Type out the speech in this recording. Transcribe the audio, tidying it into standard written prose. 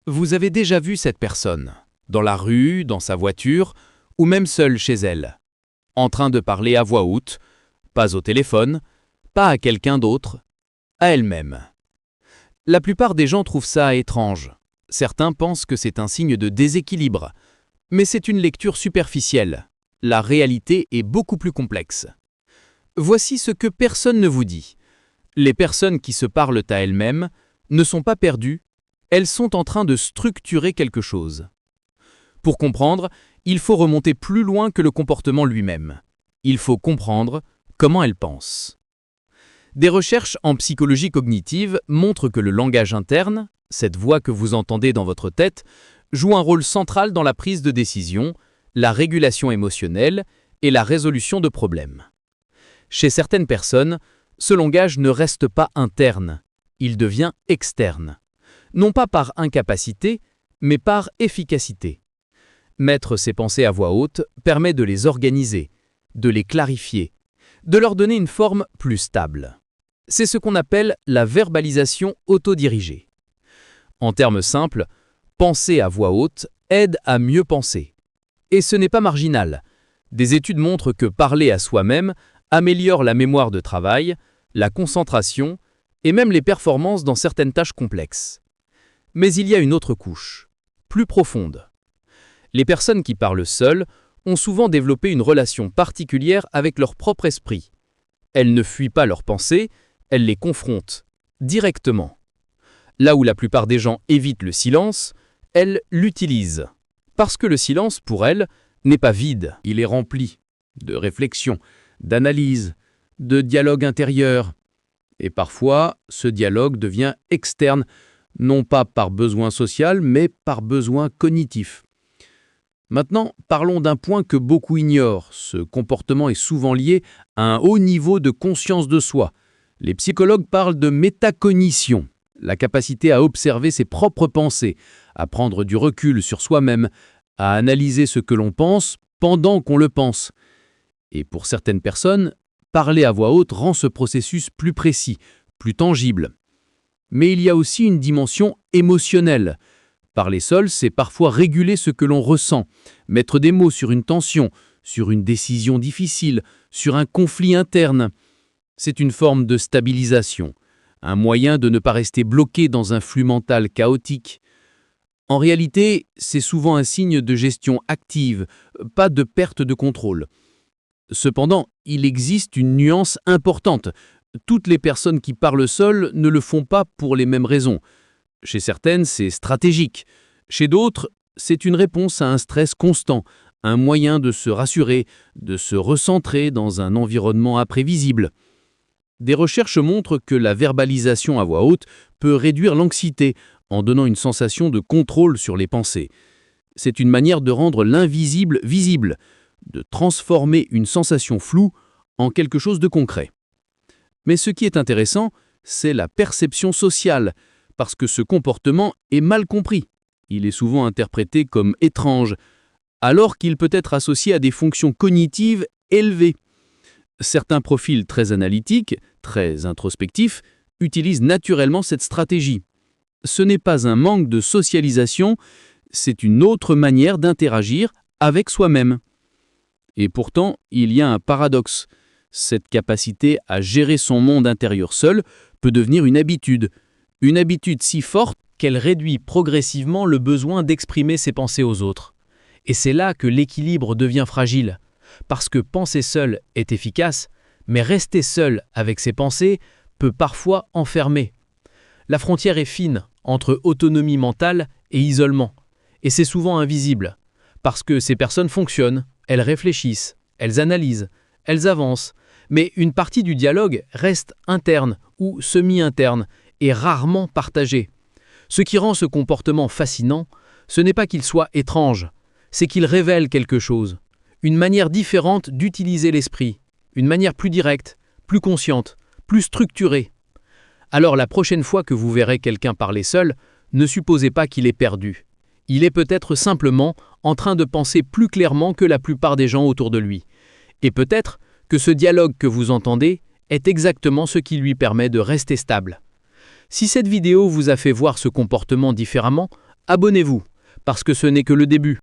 Vous avez déjà vu cette personne, dans la rue, dans sa voiture, ou même seule chez elle, en train de parler à voix haute, pas au téléphone, pas à quelqu'un d'autre, à elle-même. La plupart des gens trouvent ça étrange. Certains pensent que c'est un signe de déséquilibre, mais c'est une lecture superficielle. La réalité est beaucoup plus complexe. Voici ce que personne ne vous dit. Les personnes qui se parlent à elles-mêmes ne sont pas perdues, elles sont en train de structurer quelque chose. Pour comprendre, il faut remonter plus loin que le comportement lui-même. Il faut comprendre comment elles pensent. Des recherches en psychologie cognitive montrent que le langage interne, cette voix que vous entendez dans votre tête, joue un rôle central dans la prise de décision, la régulation émotionnelle et la résolution de problèmes. Chez certaines personnes, ce langage ne reste pas interne, il devient externe. Non pas par incapacité, mais par efficacité. Mettre ses pensées à voix haute permet de les organiser, de les clarifier, de leur donner une forme plus stable. C'est ce qu'on appelle la verbalisation autodirigée. En termes simples, penser à voix haute aide à mieux penser. Et ce n'est pas marginal. Des études montrent que parler à soi-même améliore la mémoire de travail, la concentration et même les performances dans certaines tâches complexes. Mais il y a une autre couche, plus profonde. Les personnes qui parlent seules ont souvent développé une relation particulière avec leur propre esprit. Elles ne fuient pas leurs pensées, elles les confrontent, directement. Là où la plupart des gens évitent le silence, elles l'utilisent. Parce que le silence, pour elles, n'est pas vide, il est rempli de réflexion, d'analyse, de dialogue intérieur. Et parfois, ce dialogue devient externe, non pas par besoin social, mais par besoin cognitif. Maintenant, parlons d'un point que beaucoup ignorent. Ce comportement est souvent lié à un haut niveau de conscience de soi. Les psychologues parlent de métacognition, la capacité à observer ses propres pensées, à prendre du recul sur soi-même, à analyser ce que l'on pense pendant qu'on le pense. Et pour certaines personnes, parler à voix haute rend ce processus plus précis, plus tangible. Mais il y a aussi une dimension émotionnelle. Parler seul, c'est parfois réguler ce que l'on ressent, mettre des mots sur une tension, sur une décision difficile, sur un conflit interne. C'est une forme de stabilisation, un moyen de ne pas rester bloqué dans un flux mental chaotique. En réalité, c'est souvent un signe de gestion active, pas de perte de contrôle. Cependant, il existe une nuance importante. Toutes les personnes qui parlent seules ne le font pas pour les mêmes raisons. Chez certaines, c'est stratégique. Chez d'autres, c'est une réponse à un stress constant, un moyen de se rassurer, de se recentrer dans un environnement imprévisible. Des recherches montrent que la verbalisation à voix haute peut réduire l'anxiété en donnant une sensation de contrôle sur les pensées. C'est une manière de rendre l'invisible visible, de transformer une sensation floue en quelque chose de concret. Mais ce qui est intéressant, c'est la perception sociale, parce que ce comportement est mal compris. Il est souvent interprété comme étrange, alors qu'il peut être associé à des fonctions cognitives élevées. Certains profils très analytiques, très introspectifs, utilisent naturellement cette stratégie. Ce n'est pas un manque de socialisation, c'est une autre manière d'interagir avec soi-même. Et pourtant, il y a un paradoxe. Cette capacité à gérer son monde intérieur seul peut devenir une habitude si forte qu'elle réduit progressivement le besoin d'exprimer ses pensées aux autres. Et c'est là que l'équilibre devient fragile, parce que penser seul est efficace, mais rester seul avec ses pensées peut parfois enfermer. La frontière est fine entre autonomie mentale et isolement, et c'est souvent invisible, parce que ces personnes fonctionnent, elles réfléchissent, elles analysent, elles avancent, mais une partie du dialogue reste interne ou semi-interne et rarement partagée. Ce qui rend ce comportement fascinant, ce n'est pas qu'il soit étrange, c'est qu'il révèle quelque chose, une manière différente d'utiliser l'esprit, une manière plus directe, plus consciente, plus structurée. Alors la prochaine fois que vous verrez quelqu'un parler seul, ne supposez pas qu'il est perdu. Il est peut-être simplement en train de penser plus clairement que la plupart des gens autour de lui. Et peut-être que ce dialogue que vous entendez est exactement ce qui lui permet de rester stable. Si cette vidéo vous a fait voir ce comportement différemment, Abonnez-vous, parce que ce n'est que le début.